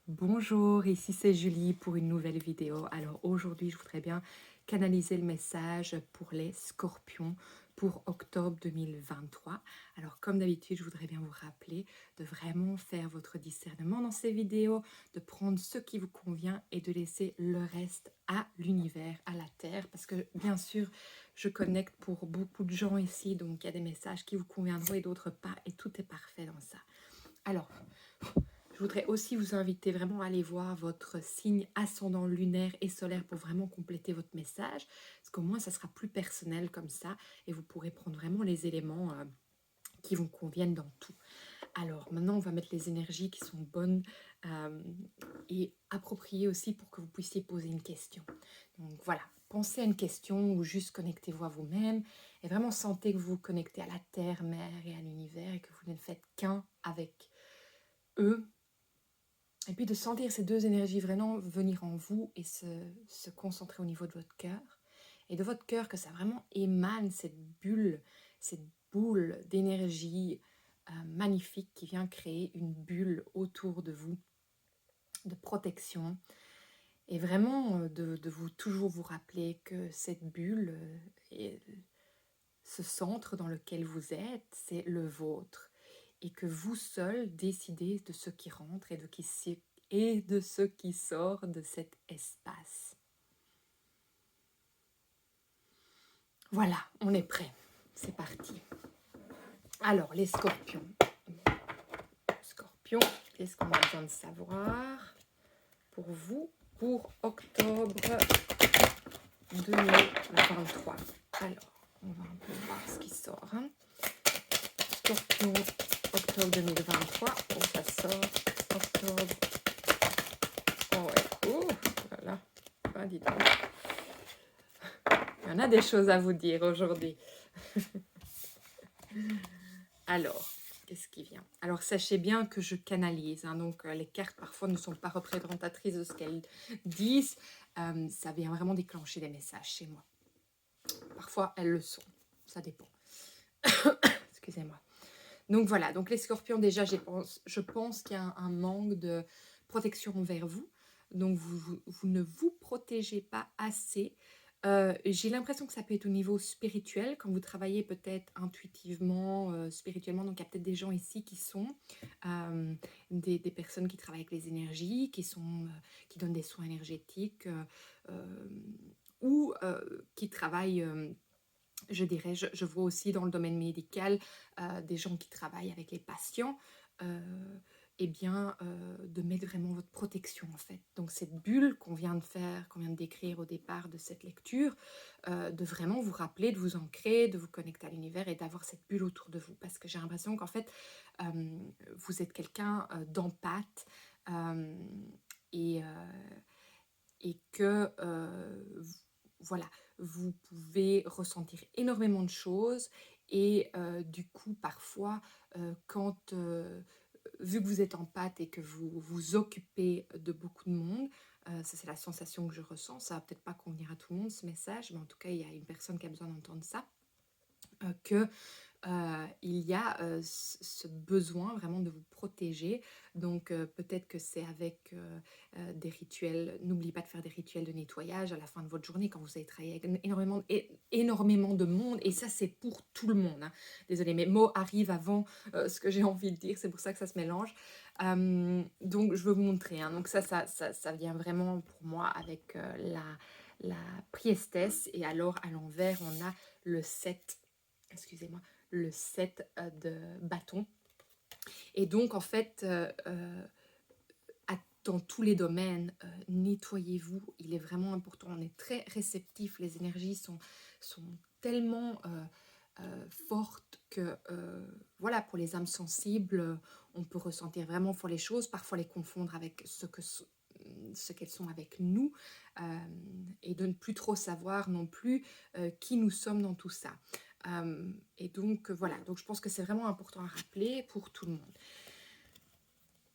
Bonjour, ici c'est Julie pour une nouvelle vidéo. Alors aujourd'hui, je voudrais bien canaliser le message pour les scorpions pour octobre 2023. Alors comme d'habitude, je voudrais bien vous rappeler de vraiment faire votre discernement dans ces vidéos, de prendre ce qui vous convient et de laisser le reste à l'univers, à la terre. Parce que bien sûr, je connecte pour beaucoup de gens ici, donc il y a des messages qui vous conviendront et d'autres pas. Et tout est parfait dans ça. Alors, je voudrais aussi vous inviter vraiment à aller voir votre signe ascendant lunaire et solaire pour vraiment compléter votre message. Parce qu'au moins, ça sera plus personnel comme ça et vous pourrez prendre vraiment les éléments qui vous conviennent dans tout. Alors maintenant, on va mettre les énergies qui sont bonnes et appropriées aussi pour que vous puissiez poser une question. Donc voilà, pensez à une question ou juste connectez-vous à vous-même et vraiment sentez que vous vous connectez à la terre, mer et à l'univers et que vous ne faites qu'un avec eux. Et puis de sentir ces deux énergies vraiment venir en vous et se concentrer au niveau de votre cœur. Et de votre cœur, que ça vraiment émane cette bulle, cette boule d'énergie magnifique qui vient créer une bulle autour de vous, de protection. Et vraiment de vous toujours vous rappeler que cette bulle, ce centre dans lequel vous êtes, c'est le vôtre. Et que vous seul décidez de ce qui rentre et de ce qui sort de cet espace. Voilà, on est prêt. C'est parti. Alors, les scorpions. Scorpions, qu'est-ce qu'on a besoin de savoir pour vous pour octobre 2023? Alors, on va un peu voir ce qui sort. Scorpion, octobre 2023. Oh, ça sort. Octobre. Oh, ouais. Oh, voilà. Ah, dis donc. Il y en a des choses à vous dire aujourd'hui. Alors, qu'est-ce qui vient? Alors, sachez bien que je canalise. Donc, les cartes, parfois, ne sont pas représentatrices de ce qu'elles disent. Ça vient vraiment déclencher des messages chez moi. Parfois, elles le sont. Ça dépend. Excusez-moi. Donc, voilà. Donc, les scorpions, déjà, je pense qu'il y a un manque de protection envers vous. Donc, vous ne vous protégez pas assez. J'ai l'impression que ça peut être au niveau spirituel, quand vous travaillez peut-être intuitivement, spirituellement. Donc, il y a peut-être des gens ici qui sont des personnes qui travaillent avec les énergies, qui donnent des soins énergétiques ou qui travaillent... je dirais, je vois aussi dans le domaine médical des gens qui travaillent avec les patients, de mettre vraiment votre protection en fait. Donc cette bulle qu'on vient de faire, qu'on vient de décrire au départ de cette lecture, de vraiment vous rappeler, de vous ancrer, de vous connecter à l'univers et d'avoir cette bulle autour de vous. Parce que j'ai l'impression qu'en fait, vous êtes quelqu'un d'empathe euh, et, euh, et que voilà, vous pouvez ressentir énormément de choses et du coup parfois quand vu que vous êtes en pâte et que vous vous occupez de beaucoup de monde, ça c'est la sensation que je ressens. Ça va peut-être pas convenir à tout le monde ce message, mais en tout cas il y a une personne qui a besoin d'entendre ça, que il y a ce besoin vraiment de vous protéger. Donc peut-être que c'est avec des rituels. N'oubliez pas de faire des rituels de nettoyage à la fin de votre journée quand vous avez travaillé avec énormément de monde. Et ça, c'est pour tout le monde. Désolée, mes mots arrivent avant ce que j'ai envie de dire. C'est pour ça que ça se mélange. Donc je veux vous montrer. Donc ça vient vraiment pour moi avec la priestesse. Et alors à l'envers, on a le 7. Excusez-moi, le 7 de bâton. Et donc, en fait, dans tous les domaines, nettoyez-vous. Il est vraiment important. On est très réceptif. Les énergies sont tellement fortes que, voilà, pour les âmes sensibles, on peut ressentir vraiment fort les choses, parfois les confondre avec ce qu'elles sont avec nous, et de ne plus trop savoir non plus qui nous sommes dans tout ça. Et donc voilà, donc je pense que c'est vraiment important à rappeler pour tout le monde.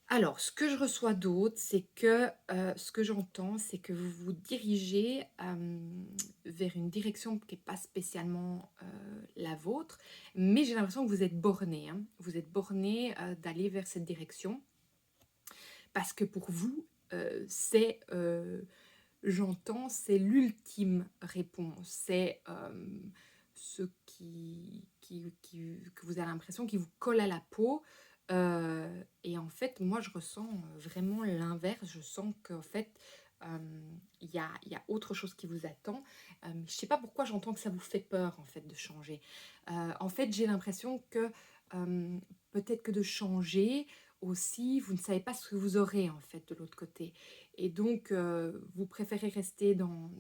Alors, ce que je reçois d'autre, c'est que ce que j'entends, c'est que vous vous dirigez vers une direction qui n'est pas spécialement la vôtre, mais j'ai l'impression que vous êtes borné. Vous êtes borné d'aller vers cette direction. parce que pour vous, c'est, j'entends, c'est l'ultime réponse. C'est ce que vous avez l'impression qui vous colle à la peau. Et en fait, moi, je ressens vraiment l'inverse. Je sens qu'en fait, il y a autre chose qui vous attend. Je ne sais pas pourquoi j'entends que ça vous fait peur, en fait, de changer. En fait, j'ai l'impression que peut-être que de changer aussi, vous ne savez pas ce que vous aurez, en fait, de l'autre côté. Et donc, vous préférez rester dans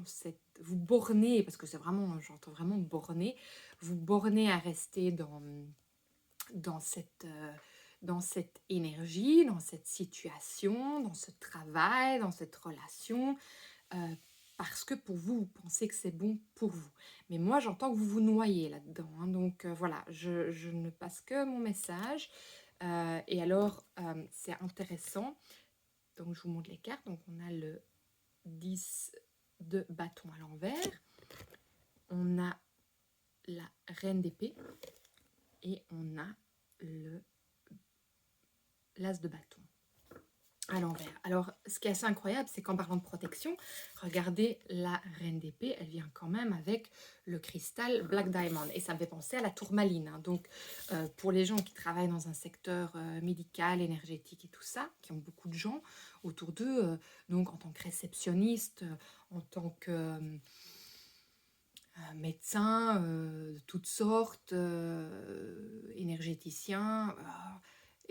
cette... Vous borner, parce que c'est vraiment, j'entends vraiment borner, vous borner à rester dans dans cette énergie, dans cette situation, dans ce travail, dans cette relation, euh, parce que pour vous, vous pensez que c'est bon pour vous. Mais moi, j'entends que vous vous noyez là-dedans. Hein. Donc voilà, je ne passe que mon message. Et alors, c'est intéressant. Donc, je vous montre les cartes. Donc, on a le 10 de bâton à l'envers. On a la reine d'épée. Et on a l'as de bâton à l'envers. Alors, ce qui est assez incroyable, c'est qu'en parlant de protection, regardez la reine d'épée, elle vient quand même avec le cristal Black Diamond. Et ça me fait penser à la tourmaline. Hein. Donc, pour les gens qui travaillent dans un secteur médical, énergétique et tout ça, qui ont beaucoup de gens autour d'eux, donc en tant que réceptionniste, en tant que médecin de toutes sortes, énergéticiens...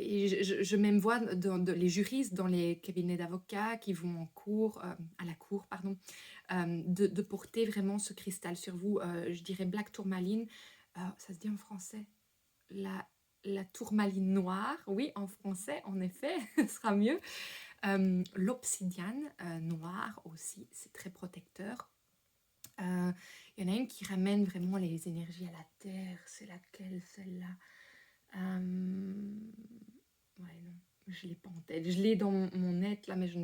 Et je même vois les juristes dans les cabinets d'avocats qui vont en cours, à la cour, pardon, de porter vraiment ce cristal sur vous. Je dirais black tourmaline, ça se dit en français, la tourmaline noire, oui, en français, en effet, ce sera mieux. L'obsidiane noire aussi, c'est très protecteur. Il y en a une qui ramène vraiment les énergies à la terre. C'est laquelle, celle-là? Ouais, non, je ne l'ai pas en tête. Je l'ai dans mon net là, mais je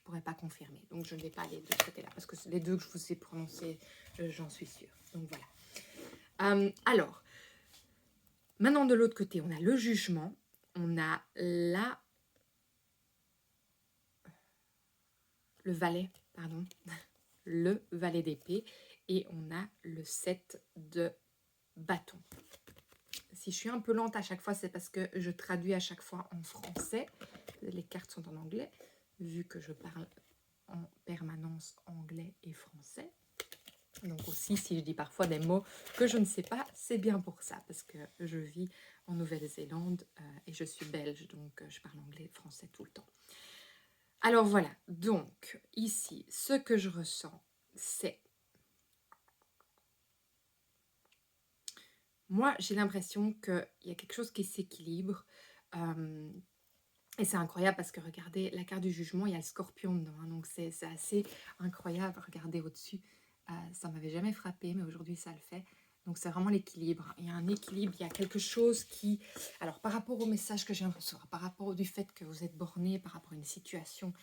pourrais pas confirmer. Donc je ne vais pas aller de ce côté-là, parce que les deux que je vous ai prononcés, j'en suis sûre. Donc voilà. Alors, maintenant de l'autre côté, on a le jugement. On a le valet, pardon. Le valet d'épée. Et on a le 7 de bâton. Si je suis un peu lente à chaque fois, c'est parce que je traduis à chaque fois en français. Les cartes sont en anglais, vu que je parle en permanence anglais et français. Donc aussi, si je dis parfois des mots que je ne sais pas, c'est bien pour ça, parce que je vis en Nouvelle-Zélande et je suis belge, donc je parle anglais et français tout le temps. Alors voilà, donc ici, ce que je ressens, c'est... Moi, j'ai l'impression qu'il y a quelque chose qui s'équilibre. Et c'est incroyable parce que regardez, la carte du jugement, il y a le scorpion dedans. Hein, donc c'est assez incroyable. Regardez au-dessus. Ça ne m'avait jamais frappé, mais aujourd'hui, ça le fait. Donc c'est vraiment l'équilibre. Il y a un équilibre, il y a quelque chose qui... Alors par rapport au message que je viens de recevoir, par rapport au fait que vous êtes borné, par rapport à une situation,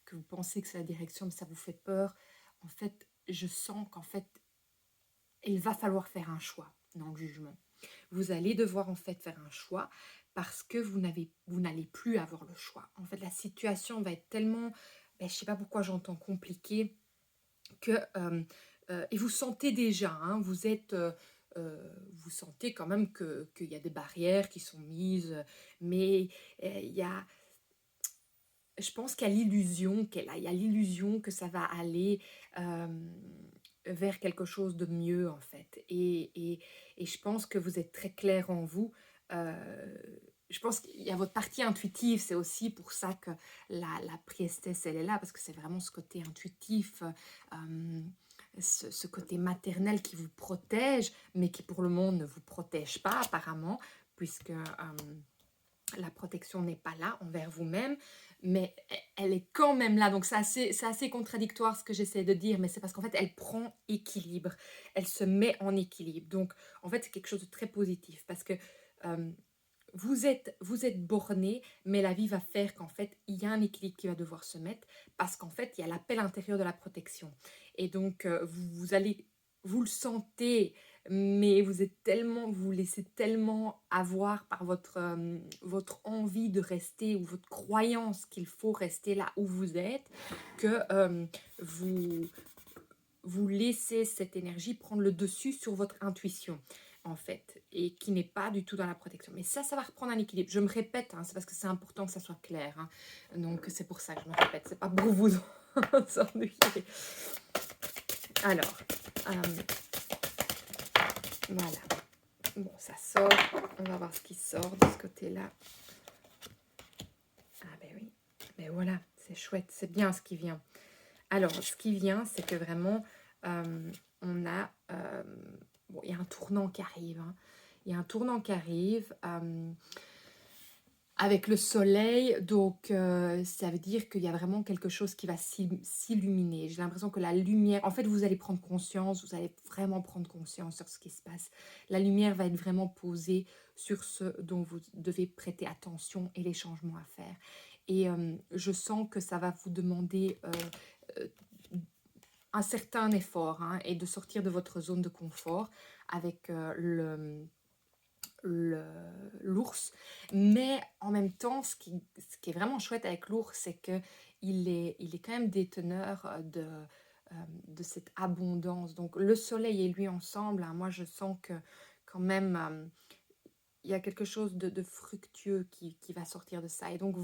que vous pensez que c'est la direction, mais ça vous fait peur, en fait, je sens qu'en fait, il va falloir faire un choix dans le jugement. Vous allez devoir en fait faire un choix parce que vous n'allez plus avoir le choix. En fait, la situation va être tellement, je ne sais pas pourquoi j'entends compliqué, que et vous sentez déjà, hein, vous sentez quand même qu'il y a des barrières qui sont mises, mais il y a... Je pense qu'il y a l'illusion que ça va aller vers quelque chose de mieux, en fait. Et je pense que vous êtes très clair en vous. Je pense qu'il y a votre partie intuitive, c'est aussi pour ça que la priestesse, elle est là, parce que c'est vraiment ce côté intuitif, ce côté maternel qui vous protège, mais qui pour le monde ne vous protège pas, apparemment, puisque... la protection n'est pas là envers vous-même, mais elle est quand même là. Donc c'est assez contradictoire ce que j'essaie de dire, mais c'est parce qu'en fait, elle prend équilibre. Elle se met en équilibre. Donc, en fait, c'est quelque chose de très positif parce que vous êtes borné, mais la vie va faire qu'en fait, il y a un équilibre qui va devoir se mettre parce qu'en fait, il y a l'appel intérieur de la protection. Et donc, vous allez vous le sentez, mais vous vous laissez tellement avoir par votre envie de rester ou votre croyance qu'il faut rester là où vous êtes, que vous, vous laissez cette énergie prendre le dessus sur votre intuition, en fait, et qui n'est pas du tout dans la protection. Mais ça va reprendre un équilibre. Je me répète, hein, c'est parce que c'est important que ça soit clair. Hein. Donc, c'est pour ça que je me répète. C'est pas pour vous ennuyer. Alors, voilà. Bon, ça sort. On va voir ce qui sort de ce côté-là. Ah ben oui. Ben voilà, c'est chouette. C'est bien ce qui vient. Alors, ce qui vient, c'est que vraiment, on a... bon, il y a un tournant qui arrive. Hein. Il y a un tournant qui arrive avec le soleil. Donc, ça veut dire qu'il y a vraiment quelque chose qui va s'illuminer. J'ai l'impression que la lumière... En fait, vous allez prendre conscience. Vous allez vraiment prendre conscience sur ce qui se passe. La lumière va être vraiment posée sur ce dont vous devez prêter attention et les changements à faire. Et je sens que ça va vous demander... un certain effort hein, et de sortir de votre zone de confort avec l'ours. Mais en même temps, ce qui est vraiment chouette avec l'ours, c'est qu'il est quand même déteneur de cette abondance. Donc le soleil et lui ensemble, hein, moi je sens que quand même... il y a quelque chose de fructueux qui va sortir de ça. Et donc,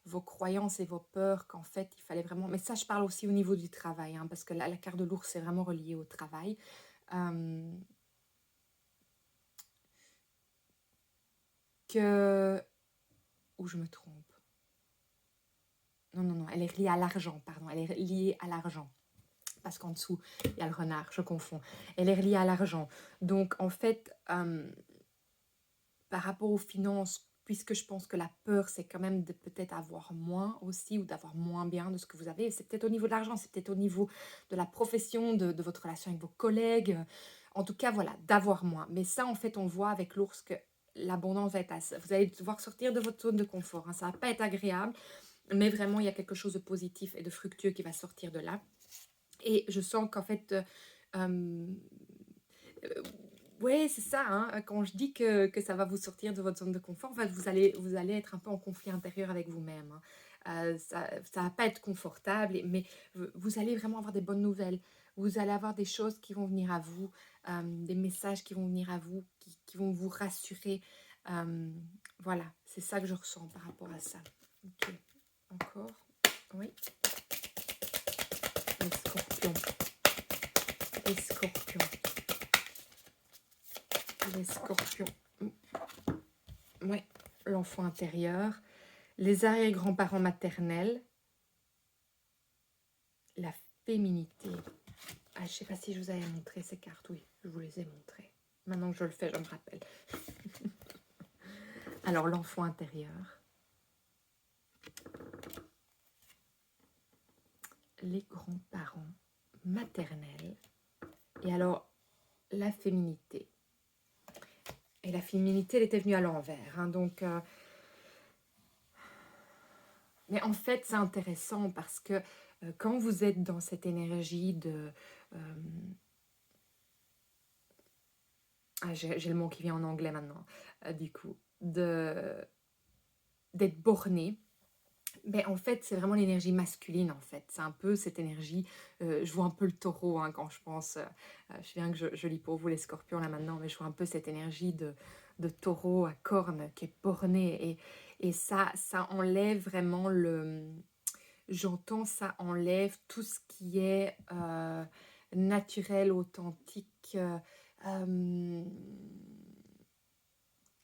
vos croyances et vos peurs qu'en fait, il fallait vraiment... Mais ça, je parle aussi au niveau du travail, hein, parce que la carte de l'ours, c'est vraiment relié au travail. Ou je me trompe. Non, elle est liée à l'argent, pardon. Elle est liée à l'argent. Parce qu'en dessous, il y a le renard, je confonds. Elle est liée à l'argent. Donc, en fait... par rapport aux finances, puisque je pense que la peur, c'est quand même de peut-être avoir moins aussi, ou d'avoir moins bien de ce que vous avez. C'est peut-être au niveau de l'argent, c'est peut-être au niveau de la profession, de votre relation avec vos collègues. En tout cas, voilà, d'avoir moins. Mais ça, en fait, on voit avec l'ours que l'abondance va être assez... Vous allez devoir sortir de votre zone de confort. Hein. Ça ne va pas être agréable, mais vraiment, il y a quelque chose de positif et de fructueux qui va sortir de là. Et je sens qu'en fait... ouais, c'est ça, hein. Quand je dis que ça va vous sortir de votre zone de confort, en fait, vous allez être un peu en conflit intérieur avec vous-même. Hein. Ça ne va pas être confortable, mais vous allez vraiment avoir des bonnes nouvelles. Vous allez avoir des choses qui vont venir à vous, des messages qui vont venir à vous, qui vont vous rassurer. Voilà, c'est ça que je ressens par rapport à ça. Ok, encore. Oui. Les scorpions. Les scorpions. Les scorpions. Ouais, l'enfant intérieur. Les arrière-grands-parents maternels. La féminité. Ah, je ne sais pas si je vous avais montré ces cartes. Oui, je vous les ai montrées. Maintenant que je le fais, je me rappelle. Alors, l'enfant intérieur. Les grands-parents maternels. Et alors, la féminité. Et la féminité, elle était venue à l'envers. Hein, donc, mais en fait, c'est intéressant parce que quand vous êtes dans cette énergie de... j'ai le mot qui vient en anglais maintenant, du coup. D'être borné. Mais en fait, c'est vraiment l'énergie masculine, en fait. C'est un peu cette énergie... je vois un peu le taureau hein, quand je pense... je sais bien que je lis pour vous les scorpions là maintenant, mais je vois un peu cette énergie de taureau à cornes qui est borné. Et ça enlève vraiment le... J'entends, ça enlève tout ce qui est naturel, authentique,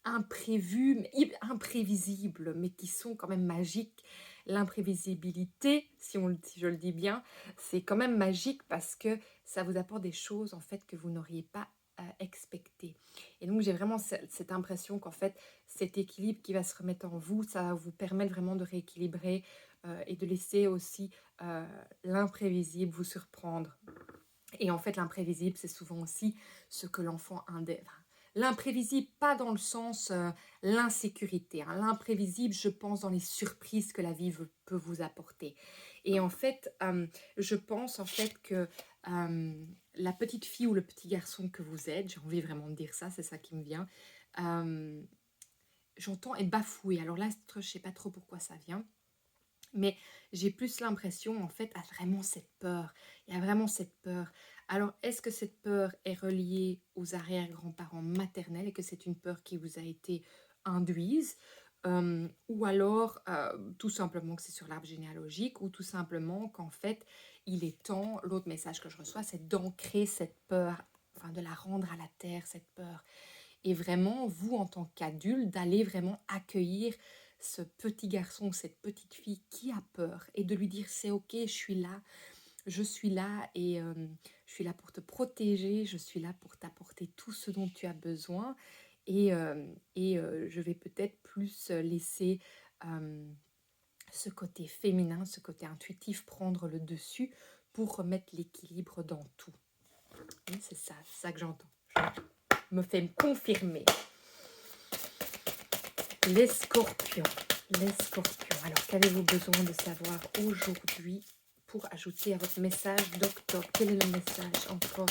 imprévu, imprévisible, mais qui sont quand même magiques. L'imprévisibilité, si je le dis bien, c'est quand même magique parce que ça vous apporte des choses en fait que vous n'auriez pas expectées. Et donc j'ai vraiment cette impression qu'en fait cet équilibre qui va se remettre en vous, ça va vous permettre vraiment de rééquilibrer et de laisser aussi l'imprévisible vous surprendre. Et en fait l'imprévisible c'est souvent aussi ce que l'enfant l'imprévisible, pas dans le sens l'insécurité. Hein. L'imprévisible, je pense dans les surprises que la vie peut vous apporter. Et en fait, je pense en fait que la petite fille ou le petit garçon que vous êtes, j'ai envie vraiment de dire ça, c'est ça qui me vient, j'entends est bafoué. Alors là, je ne sais pas trop pourquoi ça vient. Mais j'ai plus l'impression, en fait, à vraiment cette peur. Il y a vraiment cette peur. Alors, est-ce que cette peur est reliée aux arrière-grands-parents maternels et que c'est une peur qui vous a été induite ou alors tout simplement que c'est sur l'arbre généalogique ou tout simplement qu'en fait, il est temps, l'autre message que je reçois, c'est d'ancrer cette peur, enfin de la rendre à la terre, cette peur. Et vraiment, vous, en tant qu'adulte, d'aller vraiment accueillir ce petit garçon, cette petite fille qui a peur et de lui dire c'est ok, je suis là et je suis là pour te protéger, je suis là pour t'apporter tout ce dont tu as besoin et je vais peut-être plus laisser ce côté féminin, ce côté intuitif prendre le dessus pour remettre l'équilibre dans tout. Oui, c'est ça que j'entends. Je me fais confirmer. Les scorpions. Les scorpions. Alors, qu'avez-vous besoin de savoir aujourd'hui pour ajouter à votre message d'octobre? Quel est le message encore?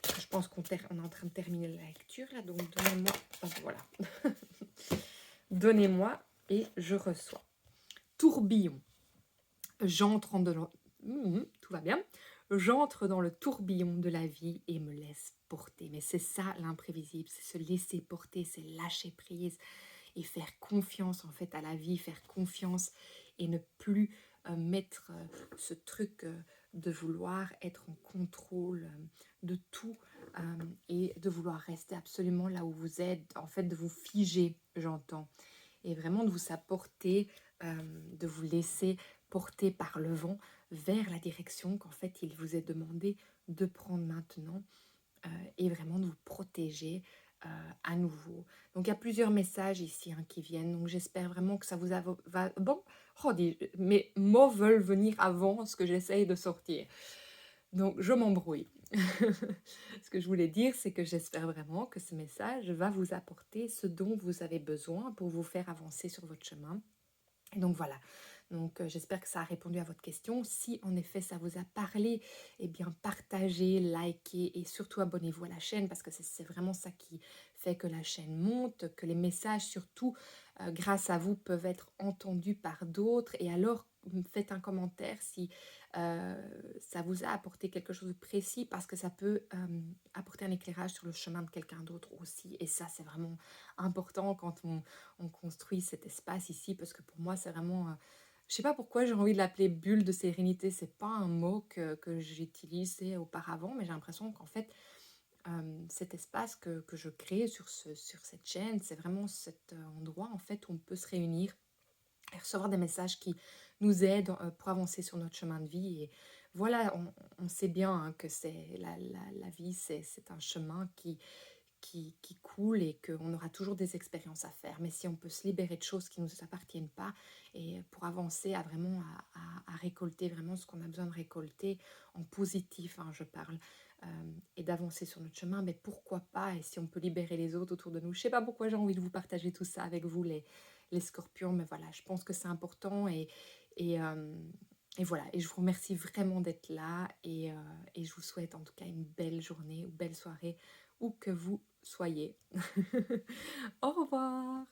Parce que je pense qu'on est en train de terminer la lecture là, donc donnez-moi. Enfin, voilà. Donnez-moi et je reçois. Tourbillon. J'entre dans le... tout va bien. J'entre dans le tourbillon de la vie et me laisse porter. Mais c'est ça l'imprévisible, c'est se laisser porter, c'est lâcher prise et faire confiance en fait à la vie, faire confiance et ne plus mettre ce truc de vouloir être en contrôle de tout et de vouloir rester absolument là où vous êtes, en fait de vous figer, j'entends, et vraiment de vous apporter, de vous laisser porter par le vent vers la direction qu'en fait il vous est demandé de prendre maintenant et vraiment de vous protéger à nouveau. Donc il y a plusieurs messages ici qui viennent, donc j'espère vraiment que ça vous va... Bon, oh, mes mots veulent venir avant ce que j'essaye de sortir. Donc je m'embrouille. Ce que je voulais dire, c'est que j'espère vraiment que ce message va vous apporter ce dont vous avez besoin pour vous faire avancer sur votre chemin. Et donc voilà, donc j'espère que ça a répondu à votre question. Si en effet ça vous a parlé, eh bien partagez, likez et surtout abonnez-vous à la chaîne parce que c'est vraiment ça qui fait que la chaîne monte, que les messages surtout grâce à vous peuvent être entendus par d'autres. Et alors faites un commentaire si ça vous a apporté quelque chose de précis parce que ça peut apporter un éclairage sur le chemin de quelqu'un d'autre aussi. Et ça c'est vraiment important quand on construit cet espace ici parce que pour moi c'est vraiment je sais pas pourquoi j'ai envie de l'appeler bulle de sérénité. C'est pas un mot que j'utilisais auparavant, mais j'ai l'impression qu'en fait cet espace que je crée sur cette chaîne, c'est vraiment cet endroit en fait où on peut se réunir et recevoir des messages qui nous aident pour avancer sur notre chemin de vie. Et voilà, on sait bien hein, que c'est la vie, c'est un chemin qui coule et qu'on aura toujours des expériences à faire. Mais si on peut se libérer de choses qui ne nous appartiennent pas et pour avancer à vraiment à récolter vraiment ce qu'on a besoin de récolter en positif, hein, je parle, et d'avancer sur notre chemin, mais pourquoi pas? Et si on peut libérer les autres autour de nous, je ne sais pas pourquoi j'ai envie de vous partager tout ça avec vous, les scorpions, mais voilà, je pense que c'est important et, euh, et voilà, et je vous remercie vraiment d'être là et je vous souhaite en tout cas une belle journée ou belle soirée où que vous soyez. Au revoir.